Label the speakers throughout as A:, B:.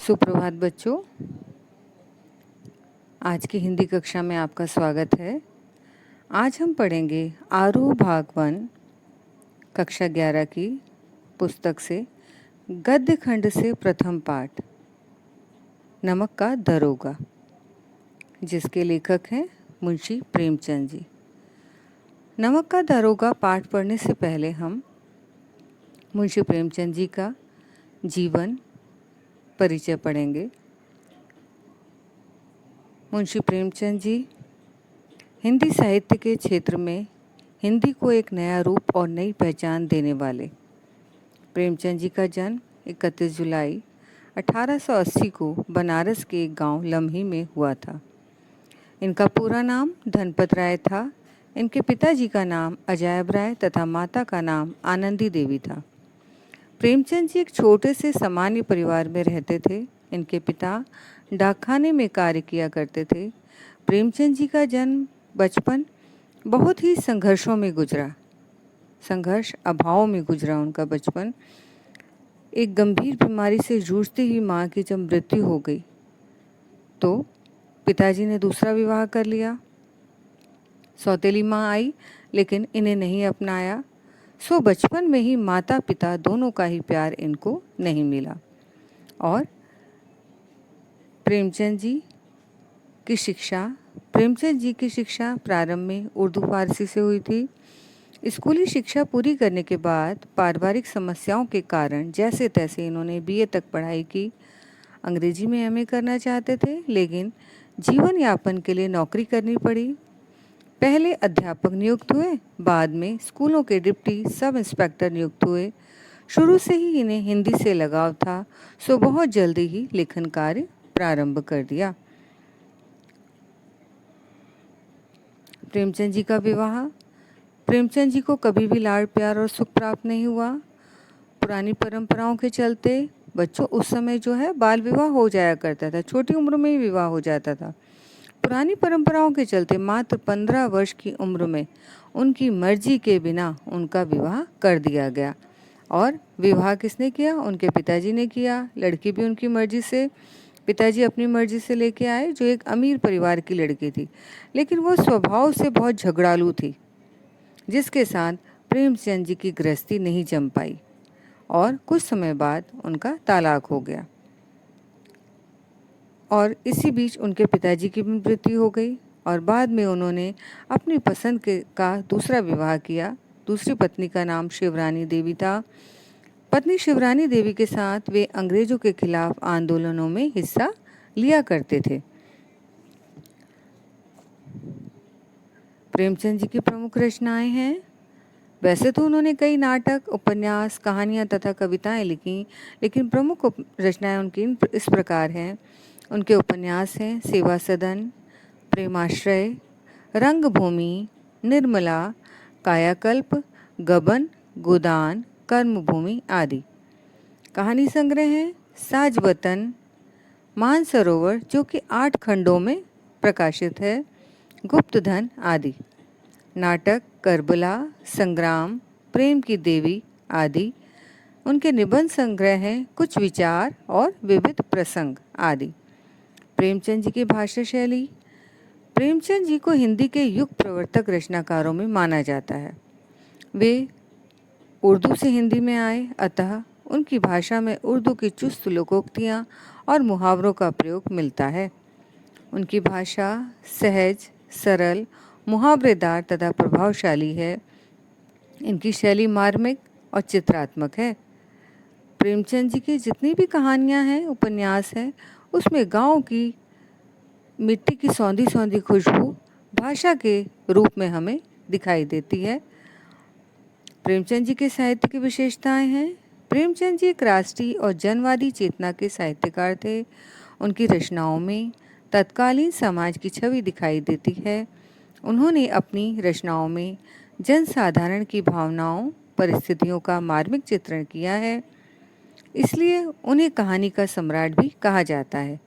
A: सुप्रभात बच्चों, आज की हिंदी कक्षा में आपका स्वागत है। आज हम पढ़ेंगे आरोह भाग 1 कक्षा 11 की पुस्तक से गद्य खंड से प्रथम पाठ नमक का दरोगा, जिसके लेखक हैं मुंशी प्रेमचंद जी। नमक का दरोगा पाठ पढ़ने से पहले हम मुंशी प्रेमचंद जी का जीवन परिचय पढ़ेंगे। मुंशी प्रेमचंद जी हिंदी साहित्य के क्षेत्र में हिंदी को एक नया रूप और नई पहचान देने वाले। प्रेमचंद जी का जन्म 31 जुलाई 1880 को बनारस के एक गांव लम्ही में हुआ था। इनका पूरा नाम धनपत राय था। इनके पिताजी का नाम अजायब राय तथा माता का नाम आनंदी देवी था। प्रेमचंद जी एक छोटे से सामान्य परिवार में रहते थे। इनके पिता डाकखाने में कार्य किया करते थे। प्रेमचंद जी का बचपन बहुत ही संघर्षों में गुजरा। संघर्ष अभाव में गुजरा उनका बचपन। एक गंभीर बीमारी से जूझती हुई माँ की जब मृत्यु हो गई तो पिताजी ने दूसरा विवाह कर लिया। सौतेली माँ आई लेकिन इन्हें नहीं अपनाया। सो बचपन में ही माता पिता दोनों का ही प्यार इनको नहीं मिला। और प्रेमचंद जी की शिक्षा प्रारंभ में उर्दू फारसी से हुई थी। स्कूली शिक्षा पूरी करने के बाद पारिवारिक समस्याओं के कारण जैसे तैसे इन्होंने बीए तक पढ़ाई की। अंग्रेजी में एमए करना चाहते थे लेकिन जीवन यापन के लिए नौकरी करनी पड़ी। पहले अध्यापक नियुक्त हुए, बाद में स्कूलों के डिप्टी सब इंस्पेक्टर नियुक्त हुए। शुरू से ही इन्हें हिंदी से लगाव था, सो बहुत जल्दी ही लेखन कार्य प्रारंभ कर दिया। प्रेमचंद जी का विवाह। प्रेमचंद जी को कभी भी लाड़ प्यार और सुख प्राप्त नहीं हुआ। पुरानी परंपराओं के चलते बच्चों उस समय जो है बाल विवाह हो जाया करता था, छोटी उम्र में ही विवाह हो जाता था। पुरानी परंपराओं के चलते मात्र 15 वर्ष की उम्र में उनकी मर्जी के बिना उनका विवाह कर दिया गया। और विवाह किसने किया? उनके पिताजी ने किया। लड़की भी उनकी मर्जी से, पिताजी अपनी मर्जी से लेके आए, जो एक अमीर परिवार की लड़की थी, लेकिन वो स्वभाव से बहुत झगड़ालू थी, जिसके साथ प्रेमचंद जी की गृहस्थी नहीं जम पाई और कुछ समय बाद उनका तलाक हो गया। और इसी बीच उनके पिताजी की भी मृत्यु हो गई और बाद में उन्होंने अपनी पसंद का दूसरा विवाह किया। दूसरी पत्नी का नाम शिवरानी देवी था। पत्नी शिवरानी देवी के साथ वे अंग्रेजों के खिलाफ आंदोलनों में हिस्सा लिया करते थे। प्रेमचंद जी की प्रमुख रचनाएं हैं। वैसे तो उन्होंने कई नाटक, उपन्यास, कहानियां तथा कविताएं लिखी, लेकिन प्रमुख रचनाएं उनकी इस प्रकार हैं। उनके उपन्यास हैं सेवा सदन, प्रेमाश्रय, रंगभूमि, निर्मला, कायाकल्प, गबन, गोदान, कर्मभूमि आदि। कहानी संग्रह हैं साज वतन, मानसरोवर जो कि 8 खंडों में प्रकाशित है, गुप्तधन आदि। नाटक करबला, संग्राम, प्रेम की देवी आदि। उनके निबंध संग्रह हैं कुछ विचार और विविध प्रसंग आदि। प्रेमचंद जी की भाषा शैली। प्रेमचंद जी को हिंदी के युग प्रवर्तक रचनाकारों में माना जाता है। वे उर्दू से हिंदी में आए, अतः उनकी भाषा में उर्दू की चुस्त लोकोक्तियाँ और मुहावरों का प्रयोग मिलता है। उनकी भाषा सहज, सरल, मुहावरेदार तथा प्रभावशाली है। इनकी शैली मार्मिक और चित्रात्मक है। प्रेमचंद जी की जितनी भी कहानियाँ हैं, उपन्यास हैं, उसमें गांव की मिट्टी की सौंधी सौंधी खुशबू भाषा के रूप में हमें दिखाई देती है। प्रेमचंद जी के साहित्य की विशेषताएं हैं। प्रेमचंद जी एक राष्ट्रीय और जनवादी चेतना के साहित्यकार थे। उनकी रचनाओं में तत्कालीन समाज की छवि दिखाई देती है। उन्होंने अपनी रचनाओं में जनसाधारण की भावनाओं, परिस्थितियों का मार्मिक चित्रण किया है, इसलिए उन्हें कहानी का सम्राट भी कहा जाता है।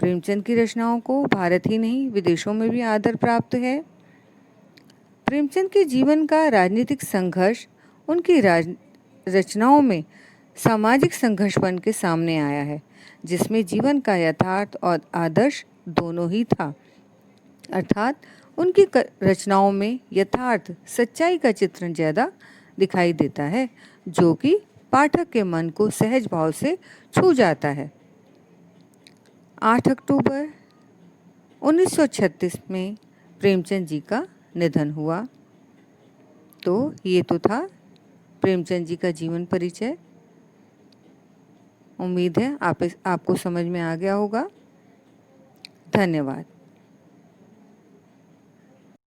A: प्रेमचंद की रचनाओं को भारत ही नहीं विदेशों में भी आदर प्राप्त है। प्रेमचंद के जीवन का राजनीतिक संघर्ष उनकी रचनाओं में सामाजिक संघर्ष बन के सामने आया है, जिसमें जीवन का यथार्थ और आदर्श दोनों ही था। अर्थात उनकी रचनाओं में यथार्थ सच्चाई का चित्रण ज़्यादा दिखाई देता है, जो कि पाठक के मन को सहज भाव से छू जाता है। 8 अक्टूबर 1936 में प्रेमचंद जी का निधन हुआ। तो ये तो था प्रेमचंद जी का जीवन परिचय। उम्मीद है आपको समझ में आ गया होगा। धन्यवाद।